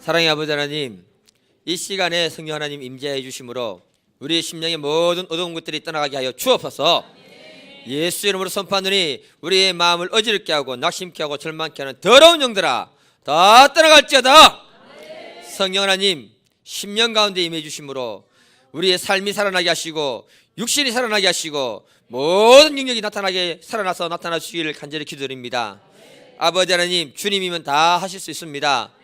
사랑의 아버지 하나님, 이 시간에 성령 하나님 임재해 주심으로 우리의 심령의 모든 어두운 것들이 떠나가게 하여 주옵소서. 예수 이름으로 선포하노니 우리의 마음을 어지럽게 하고 낙심케 하고 절망케 하는 더러운 영들아 다 떠나갈지어다. 성령 하나님 심령 가운데 임해 주심으로 우리의 삶이 살아나게 하시고 육신이 살아나게 하시고 모든 능력이 나타나게 살아나서 나타나 주기를 간절히 기도드립니다. 아버지 하나님, 주님이면 다 하실 수 있습니다.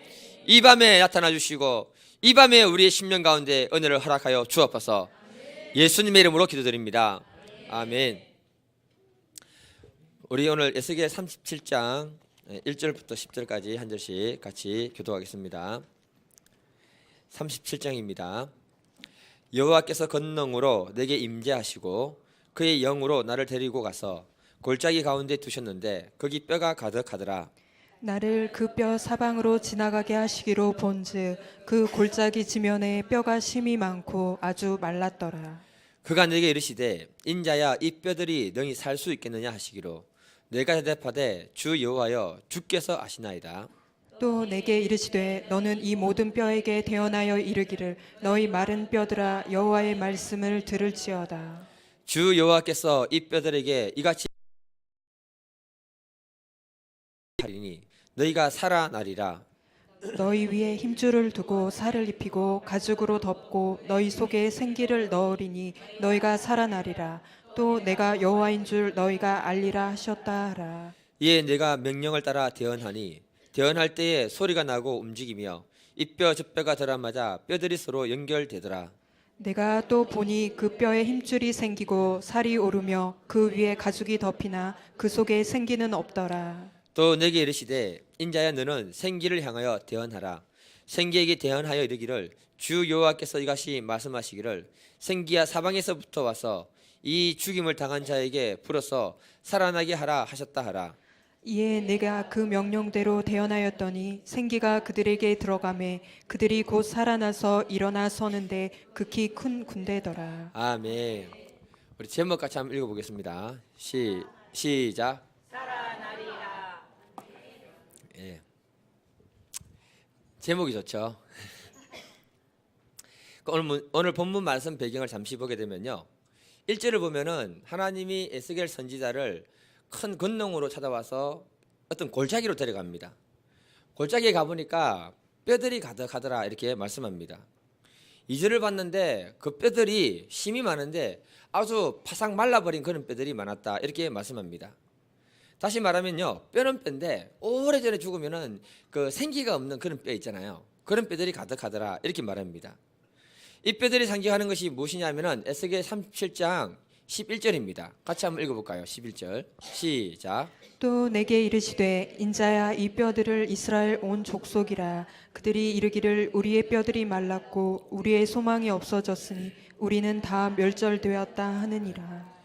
이 밤에 나타나 주시고 이 밤에 우리의 심령 가운데 은혜를 허락하여 주옵소서. 예수님의 이름으로 기도드립니다. 아멘. 우리 오늘 에스겔 37장 1절부터 10절까지 한 절씩 같이 교도하겠습니다. 37장입니다. 여호와께서 권능으로 내게 임재하시고 그의 영으로 나를 데리고 가서 골짜기 가운데 두셨는데 거기 뼈가 가득하더라. 나를 그 뼈 사방으로 지나가게 하시기로 본즉 그 골짜기 지면에 뼈가 심이 많고 아주 말랐더라. 그가 내게 이르시되 인자야 이 뼈들이 능히 살 수 있겠느냐 하시기로 내가 대답하되 주 여호와여 주께서 아시나이다. 또 내게 이르시되 너는 이 모든 뼈에게 대언하여 이르기를 너희 마른 뼈들아 여호와의 말씀을 들을지어다. 주 여호와께서 이 뼈들에게 이같이 하리니 너희가 살아나리라. 너희 위에 힘줄을 두고 살을 입히고 가죽으로 덮고 너희 속에 생기를 넣으리니 너희가 살아나리라. 또 내가 여호와인 줄 너희가 알리라 하셨다 하라. 이에 내가 명령을 따라 대언하니 대언할 때에 소리가 나고 움직이며 이 뼈 저 뼈가 들어맞아 뼈들이 서로 연결되더라. 내가 또 보니 그 뼈에 힘줄이 생기고 살이 오르며 그 위에 가죽이 덮이나 그 속에 생기는 없더라. 또 내게 이르시되 인자야 너는 생기를 향하여 대언하라. 생기에게 대언하여 이르기를 주 여호와께서 이같이 말씀하시기를 생기야 사방에서부터 와서 이 죽임을 당한 자에게 불어서 살아나게 하라 하셨다 하라. 이에 내가 그 명령대로 대언하였더니 생기가 그들에게 들어가매 그들이 곧 살아나서 일어나 서는데 극히 큰 군대더라. 아멘. 우리 제목 같이 한번 읽어보겠습니다. 시작. 예. 제목이 좋죠. 오늘 본문 말씀 배경을 잠시 보게 되면요, 1절을 보면은 하나님이 에스겔 선지자를 큰 권능으로 찾아와서 어떤 골짜기로 데려갑니다. 골짜기에 가보니까 뼈들이 가득하더라 이렇게 말씀합니다. 2절을 봤는데 그 뼈들이 힘이 많은데 아주 파삭 말라버린 그런 뼈들이 많았다 이렇게 말씀합니다. 다시 말하면요, 뼈는 뼈인데 오래전에 죽으면은 그 생기가 없는 그런 뼈 있잖아요. 그런 뼈들이 가득하더라 이렇게 말합니다. 이 뼈들이 상징하는 것이 무엇이냐면은 에스겔 37장 11절입니다. 같이 한번 읽어볼까요? 11절 시작. 또 내게 이르시되 인자야 이 뼈들을 이스라엘 온 족속이라. 그들이 이르기를 우리의 뼈들이 말랐고 우리의 소망이 없어졌으니 우리는 다 멸절되었다 하느니라.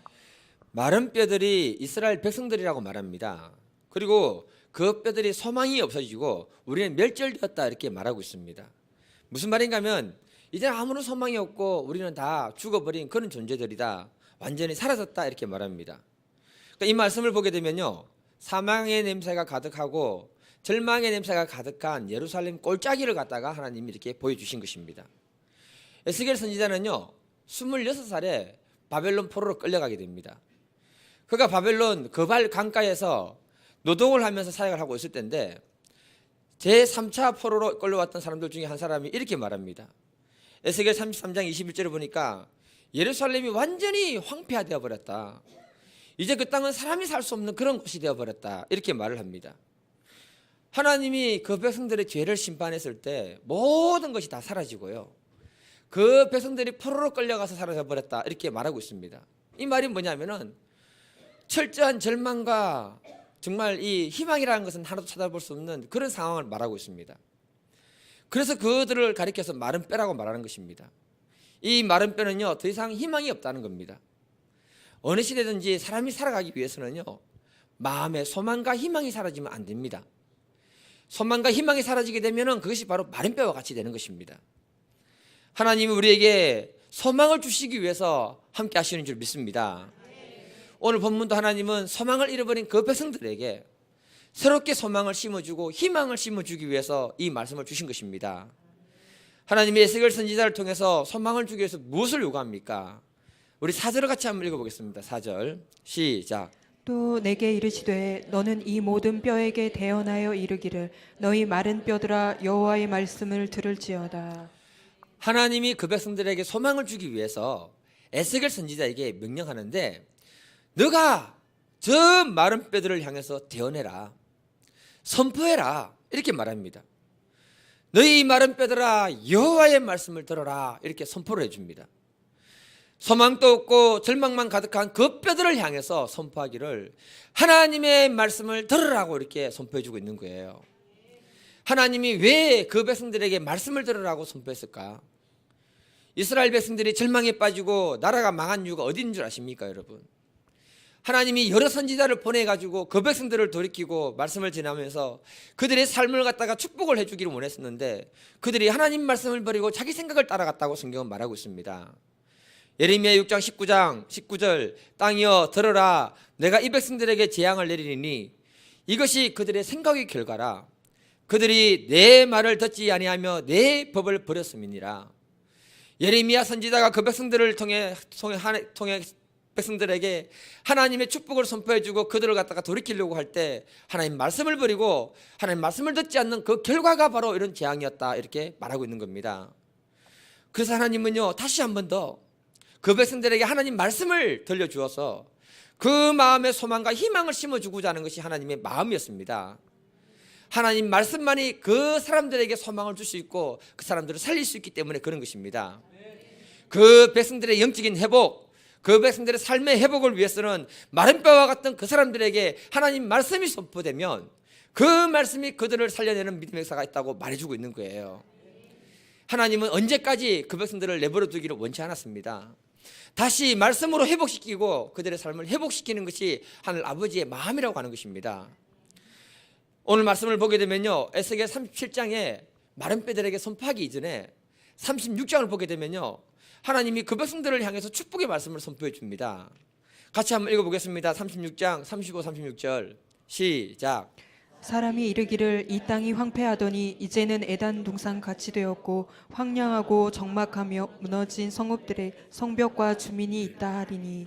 마른 뼈들이 이스라엘 백성들이라고 말합니다. 그리고 그 뼈들이 소망이 없어지고 우리는 멸절되었다 이렇게 말하고 있습니다. 무슨 말인가 하면 이제 아무런 소망이 없고 우리는 다 죽어버린 그런 존재들이다, 완전히 사라졌다 이렇게 말합니다. 그러니까 이 말씀을 보게 되면요, 사망의 냄새가 가득하고 절망의 냄새가 가득한 예루살렘 골짜기를 갖다가 하나님이 이렇게 보여주신 것입니다. 에스겔 선지자는요 26살에 바벨론 포로로 끌려가게 됩니다. 그가 바벨론 거발 강가에서 노동을 하면서 사역을 하고 있을 때인데 제3차 포로로 끌려왔던 사람들 중에 한 사람이 이렇게 말합니다. 에스겔 33장 21절을 보니까 예루살렘이 완전히 황폐화되어 버렸다. 이제 그 땅은 사람이 살 수 없는 그런 곳이 되어 버렸다 이렇게 말을 합니다. 하나님이 그 백성들의 죄를 심판했을 때 모든 것이 다 사라지고요, 그 백성들이 포로로 끌려가서 사라져 버렸다 이렇게 말하고 있습니다. 이 말이 뭐냐면은 철저한 절망과 정말 이 희망이라는 것은 하나도 찾아볼 수 없는 그런 상황을 말하고 있습니다. 그래서 그들을 가리켜서 마른 뼈라고 말하는 것입니다. 이 마른 뼈는요 더 이상 희망이 없다는 겁니다. 어느 시대든지 사람이 살아가기 위해서는요 마음의 소망과 희망이 사라지면 안 됩니다. 소망과 희망이 사라지게 되면은 그것이 바로 마른 뼈와 같이 되는 것입니다. 하나님이 우리에게 소망을 주시기 위해서 함께 하시는 줄 믿습니다. 오늘 본문도 하나님은 소망을 잃어버린 그 백성들에게 새롭게 소망을 심어주고 희망을 심어주기 위해서 이 말씀을 주신 것입니다. 하나님이 에스겔 선지자를 통해서 소망을 주기 위해서 무엇을 요구합니까? 우리 4절을 같이 한번 읽어보겠습니다. 4절 시작. 또 내게 이르시되 너는 이 모든 뼈에게 대언하여 이르기를 너희 마른 뼈들아 여호와의 말씀을 들을지어다. 하나님이 그 백성들에게 소망을 주기 위해서 에스겔 선지자에게 명령하는데 너가 저 마른 뼈들을 향해서 대언해라, 선포해라, 이렇게 말합니다. 너희 마른 뼈들아 여호와의 말씀을 들어라, 이렇게 선포를 해줍니다. 소망도 없고 절망만 가득한 그 뼈들을 향해서 선포하기를 하나님의 말씀을 들으라고 이렇게 선포해주고 있는 거예요. 하나님이 왜 그 백성들에게 말씀을 들으라고 선포했을까? 이스라엘 백성들이 절망에 빠지고 나라가 망한 이유가 어디인 줄 아십니까, 여러분? 하나님이 여러 선지자를 보내가지고 그 백성들을 돌이키고 말씀을 전하면서 그들의 삶을 갖다가 축복을 해주기를 원했었는데 그들이 하나님 말씀을 버리고 자기 생각을 따라갔다고 성경은 말하고 있습니다. 예레미야 6장 19절 땅이여 들어라, 내가 이 백성들에게 재앙을 내리니 이것이 그들의 생각의 결과라. 그들이 내 말을 듣지 아니하며 내 법을 버렸음이니라. 예레미야 선지자가 그 백성들을 통해 백성들에게 하나님의 축복을 선포해주고 그들을 갖다가 돌이키려고 할 때 하나님 말씀을 버리고 하나님 말씀을 듣지 않는 그 결과가 바로 이런 재앙이었다, 이렇게 말하고 있는 겁니다. 그래서 하나님은요 다시 한 번 더 그 백성들에게 하나님 말씀을 들려주어서 그 마음에 소망과 희망을 심어주고자 하는 것이 하나님의 마음이었습니다. 하나님 말씀만이 그 사람들에게 소망을 줄 수 있고 그 사람들을 살릴 수 있기 때문에 그런 것입니다. 그 백성들의 영적인 회복, 그 백성들의 삶의 회복을 위해서는 마른 뼈와 같은 그 사람들에게 하나님 말씀이 선포되면 그 말씀이 그들을 살려내는 믿음의 역사가 있다고 말해주고 있는 거예요. 하나님은 언제까지 그 백성들을 내버려 두기를 원치 않았습니다. 다시 말씀으로 회복시키고 그들의 삶을 회복시키는 것이 하늘 아버지의 마음이라고 하는 것입니다. 오늘 말씀을 보게 되면요 에스겔 37장에 마른 뼈들에게 선포하기 이전에 36장을 보게 되면요 하나님이 그 백성들을 향해서 축복의 말씀을 선포해 줍니다. 같이 한번 읽어보겠습니다. 36장 35, 36절 시작. 사람이 이르기를 이 땅이 황폐하더니 이제는 에단 동산 같이 되었고 황량하고 적막하며 무너진 성읍들의 성벽과 주민이 있다 하리니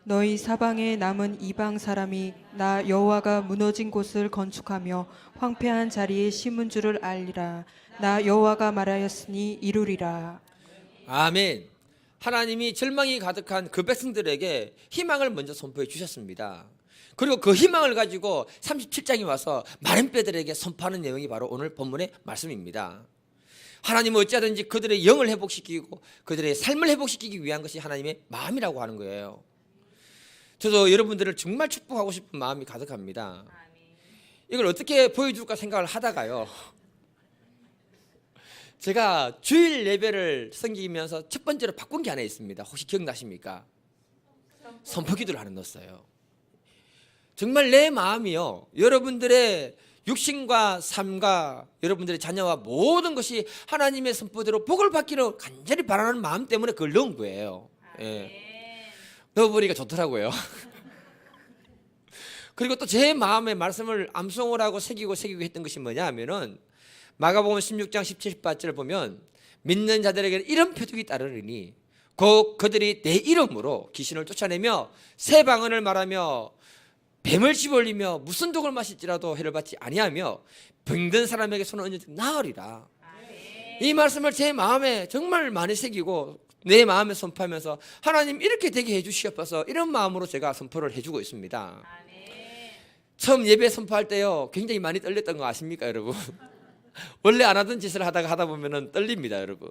너희 사방에 남은 이방 사람이 나 여호와가 무너진 곳을 건축하며 황폐한 자리에 심은 줄을 알리라. 나 여호와가 말하였으니 이루리라. 아멘. 하나님이 절망이 가득한 그 백성들에게 희망을 먼저 선포해 주셨습니다. 그리고 그 희망을 가지고 37장에 와서 마른 뼈들에게 선포하는 내용이 바로 오늘 본문의 말씀입니다. 하나님은 어찌하든지 그들의 영을 회복시키고 그들의 삶을 회복시키기 위한 것이 하나님의 마음이라고 하는 거예요. 저도 여러분들을 정말 축복하고 싶은 마음이 가득합니다. 이걸 어떻게 보여줄까 생각을 하다가요 제가 주일 예배를 섬기면서 첫 번째로 바꾼 게 하나 있습니다. 혹시 기억나십니까? 선포기도를 하나 넣었어요. 정말 내 마음이요 여러분들의 육신과 삶과 여러분들의 자녀와 모든 것이 하나님의 선포대로 복을 받기를 간절히 바라는 마음 때문에 그걸 넣은 거예요. 예. 넣어보니까 좋더라고요. 그리고 또 제 마음의 말씀을 암송을 하고 새기고 했던 것이 뭐냐 하면은 마가복음 16장 17, 18절을 보면 믿는 자들에게는 이런 표적이 따르리니 곧 그들이 내 이름으로 귀신을 쫓아내며 새 방언을 말하며 뱀을 집어올리며 무슨 독을 마실지라도 해를 받지 아니하며 병든 사람에게 손을 얹어 나으리라. 이 말씀을 제 마음에 정말 많이 새기고 내 마음에 선포하면서 하나님 이렇게 되게 해주시옵소서 이런 마음으로 제가 선포를 해주고 있습니다. 처음 예배 선포할 때요 굉장히 많이 떨렸던 거 아십니까 여러분? 원래 안 하던 짓을 하다 보면 떨립니다 여러분.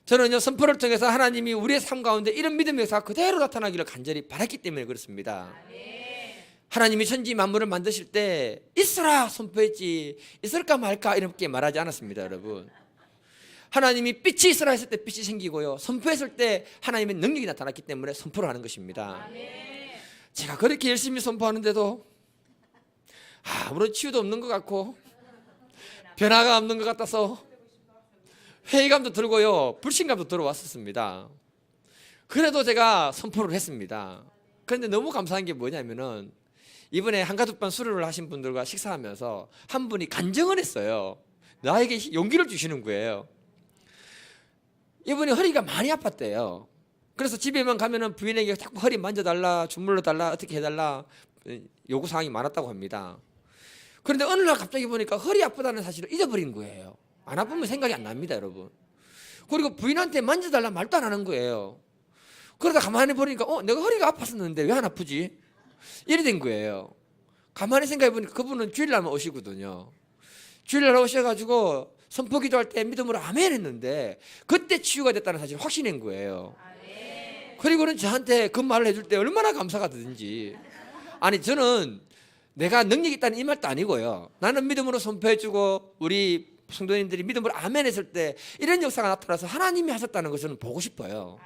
저는요 선포를 통해서 하나님이 우리의 삶 가운데 이런 믿음의 역사가 그대로 나타나기를 간절히 바랐기 때문에 그렇습니다. 하나님이 천지 만물을 만드실 때 있으라 선포했지 있을까 말까 이렇게 말하지 않았습니다 여러분. 하나님이 빛이 있으라 했을 때 빛이 생기고요 선포했을 때 하나님의 능력이 나타났기 때문에 선포를 하는 것입니다. 제가 그렇게 열심히 선포하는데도 아무런 치유도 없는 것 같고 변화가 없는 것 같아서 회의감도 들고요 불신감도 들어왔었습니다. 그래도 제가 선포를 했습니다. 그런데 너무 감사한 게 뭐냐면은 이번에 한가득반 수료를 하신 분들과 식사하면서 한 분이 간증을 했어요. 나에게 용기를 주시는 거예요. 이분이 허리가 많이 아팠대요. 그래서 집에만 가면은 부인에게 자꾸 허리 만져달라, 주물러 달라, 어떻게 해달라 요구 사항이 많았다고 합니다. 그런데 어느 날 갑자기 보니까 허리 아프다는 사실을 잊어버린 거예요. 안 아프면 생각이 안 납니다, 여러분. 그리고 부인한테 만져달라 말도 안 하는 거예요. 그러다 가만히 보니까 내가 허리가 아팠었는데 왜 안 아프지? 이래 된 거예요. 가만히 생각해 보니까 그분은 주일날만 오시거든요. 주일날 오셔가지고 선포 기도할 때 믿음으로 아멘 했는데 그때 치유가 됐다는 사실을 확신한 거예요. 그리고는 저한테 그 말을 해줄 때 얼마나 감사가 되는지. 아니 저는 내가 능력이 있다는 이 말도 아니고요. 나는 믿음으로 선포해주고 우리 성도님들이 믿음으로 아멘 했을 때 이런 역사가 나타나서 하나님이 하셨다는 것을 저는 보고 싶어요.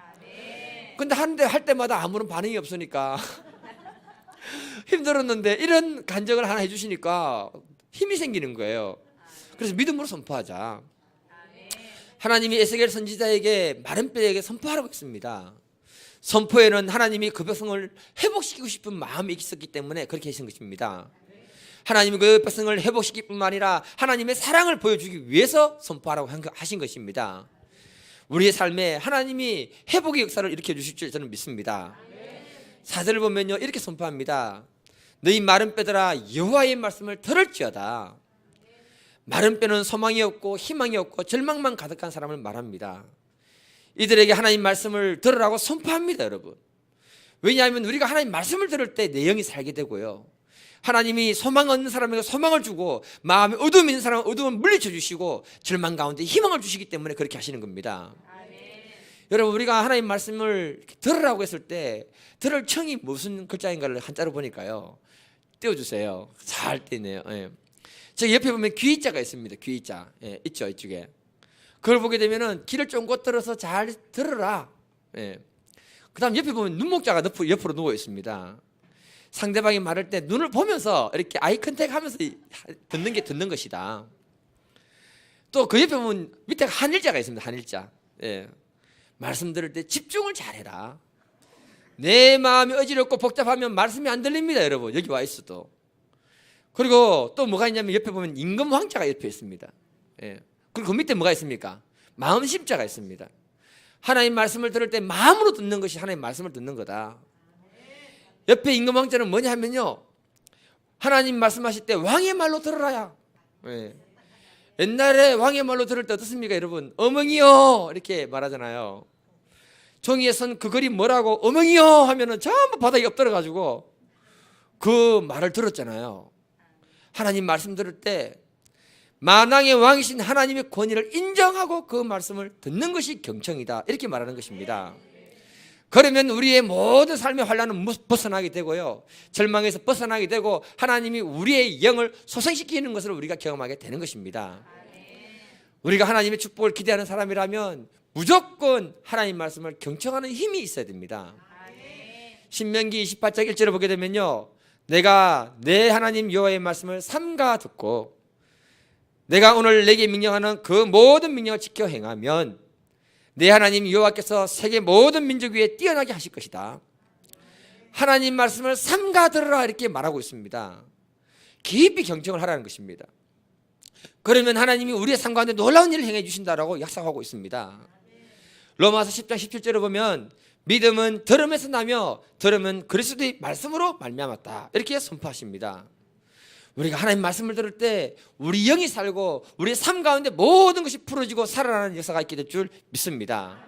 근데 할 때마다 아무런 반응이 없으니까 힘들었는데 이런 간증을 하나 해주시니까 힘이 생기는 거예요. 그래서 믿음으로 선포하자. 하나님이 에스겔 선지자에게 마른 뼈에게 선포하라고 했습니다. 선포에는 하나님이 그 백성을 회복시키고 싶은 마음이 있었기 때문에 그렇게 하신 것입니다. 하나님이 그 백성을 회복시킬 뿐만 아니라 하나님의 사랑을 보여주기 위해서 선포하라고 하신 것입니다. 우리의 삶에 하나님이 회복의 역사를 일으켜 주실 줄 저는 믿습니다. 4절을 보면요 이렇게 선포합니다. 너희 마른 뼈들아 여호와의 말씀을 들을지어다. 마른 뼈는 소망이 없고 희망이 없고 절망만 가득한 사람을 말합니다. 이들에게 하나님 말씀을 들으라고 선포합니다, 여러분. 왜냐하면 우리가 하나님 말씀을 들을 때 내 영이 살게 되고요. 하나님이 소망 없는 사람에게 소망을 주고 마음에 어둠이 있는 사람은 어둠을 물리쳐 주시고 절망 가운데 희망을 주시기 때문에 그렇게 하시는 겁니다. 여러분 우리가 하나님 말씀을 들으라고 했을 때 들을 청이 무슨 글자인가를 한자로 보니까요. 띄워주세요. 잘 띄네요. 예. 저 옆에 보면 귀자가 있습니다. 귀자 있죠 이쪽에. 그걸 보게 되면은 귀를 쫑긋 들어서 잘 들으라. 예. 그다음 옆에 보면 눈목자가 옆으로 누워 있습니다. 상대방이 말할 때 눈을 보면서 이렇게 아이 컨택하면서 듣는 것이다. 또 그 옆에 보면 밑에 한일자가 있습니다. 한일자. 예. 말씀 들을 때 집중을 잘해라. 내 마음이 어지럽고 복잡하면 말씀이 안 들립니다, 여러분. 여기 와 있어도. 그리고 또 뭐가 있냐면 옆에 보면 임금 황자가 옆에 있습니다. 예. 그리고 그 밑에 뭐가 있습니까? 마음 심자가 있습니다. 하나님 말씀을 들을 때 마음으로 듣는 것이 하나님 말씀을 듣는 거다. 옆에 임금 황자는 뭐냐 하면요, 하나님 말씀하실 때 왕의 말로 들으라야. 예. 옛날에 왕의 말로 들을 때 어떻습니까, 여러분? 어멍이요 이렇게 말하잖아요. 종이에 선 그 글이 뭐라고 어멍이요 하면은 전부 바닥에 엎드려가지고 그 말을 들었잖아요. 하나님 말씀 들을 때 만왕의 왕이신 하나님의 권위를 인정하고 그 말씀을 듣는 것이 경청이다, 이렇게 말하는 것입니다. 그러면 우리의 모든 삶의 환난은 벗어나게 되고요, 절망에서 벗어나게 되고 하나님이 우리의 영을 소생시키는 것을 우리가 경험하게 되는 것입니다. 우리가 하나님의 축복을 기대하는 사람이라면 무조건 하나님 말씀을 경청하는 힘이 있어야 됩니다. 신명기 28장 1절을 보게 되면요, 내가 내 하나님 여호와의 말씀을 삼가 듣고 내가 오늘 내게 명령하는 그 모든 명령을 지켜 행하면 내 하나님 여호와께서 세계 모든 민족 위에 뛰어나게 하실 것이다. 하나님 말씀을 삼가 들으라, 이렇게 말하고 있습니다. 깊이 경청을 하라는 것입니다. 그러면 하나님이 우리의 삶 가운데 놀라운 일을 행해 주신다라고 약속하고 있습니다. 로마서 10장 17절을 보면 믿음은 들음에서 나며 들음은 그리스도의 말씀으로 말미암았다, 이렇게 선포하십니다. 우리가 하나님 말씀을 들을 때 우리 영이 살고 우리의 삶 가운데 모든 것이 풀어지고 살아나는 역사가 있게 될 줄 믿습니다.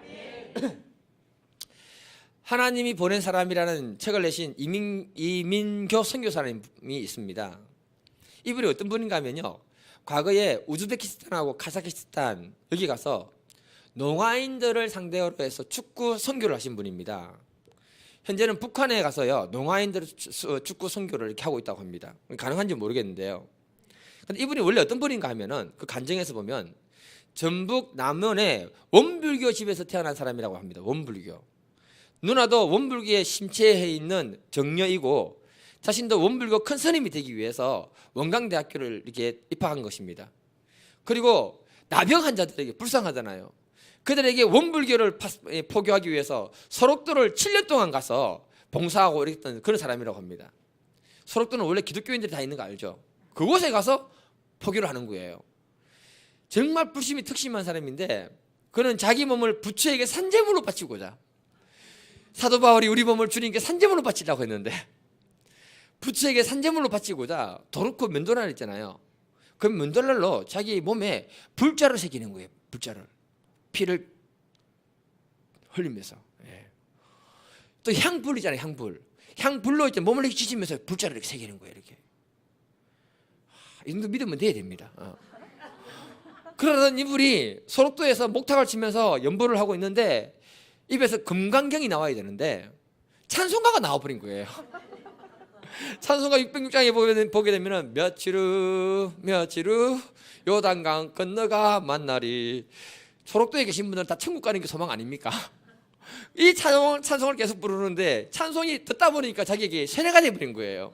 하나님이 보낸 사람이라는 책을 내신 이민교 선교사님이 있습니다. 이분이 어떤 분인가 하면요, 과거에 우즈베키스탄하고 카자흐스탄 여기 가서 농아인들을 상대로 해서 축구 선교를 하신 분입니다. 현재는 북한에 가서요 농아인들 축구 선교를 이렇게 하고 있다고 합니다. 가능한지 모르겠는데요. 근데 이분이 원래 어떤 분인가 하면은 그 간증에서 보면 전북 남원의 원불교 집에서 태어난 사람이라고 합니다. 원불교. 누나도 원불교에 심취해 있는 정녀이고 자신도 원불교 큰 스님이 되기 위해서 원광대학교를 이렇게 입학한 것입니다. 그리고 나병 환자들에게 불쌍하잖아요. 그들에게 원불교를 포교하기 위해서 설옥도를 7년 동안 가서 봉사하고 이랬던 그런 사람이라고 합니다. 소록도는 원래 기독교인들이 다 있는 거 알죠? 그곳에 가서 포교를 하는 거예요. 정말 불심이 특심한 사람인데 그는 자기 몸을 부처에게 산제물로 바치고자, 사도 바울이 우리 몸을 주님께 산제물로 바치려고 했는데 부처에게 산제물로 바치고자 도르코 면도날 있잖아요. 그 면도날로 자기 몸에 불자를 새기는 거예요. 불자를, 피를 흘리면서. 예. 또 향불이잖아요. 향불로 이제 몸을 이렇게 찢으면서 불자를 이렇게 새기는 거예요. 이렇게. 이 정도 믿으면 돼야 됩니다. 그러던 이분이 소록도에서 목탁을 치면서 연보를 하고 있는데 입에서 금강경이 나와야 되는데 찬송가가 나와버린 거예요. 찬송가 606장에 보게 되면 며칠 후 요단강 건너가 만나리. 소록도에 계신 분들은 다 천국 가는 게 소망 아닙니까? 이 찬송을 계속 부르는데 찬송이 듣다 보니까 자기에게 세뇌가 돼버린 거예요.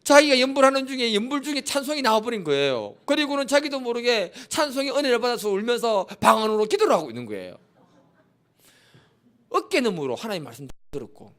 자기가 연불하는 중에 연불 중에 찬송이 나와버린 거예요. 그리고는 자기도 모르게 찬송이 은혜를 받아서 울면서 방 안으로 기도를 하고 있는 거예요. 어깨너머로 하나님 말씀 들었고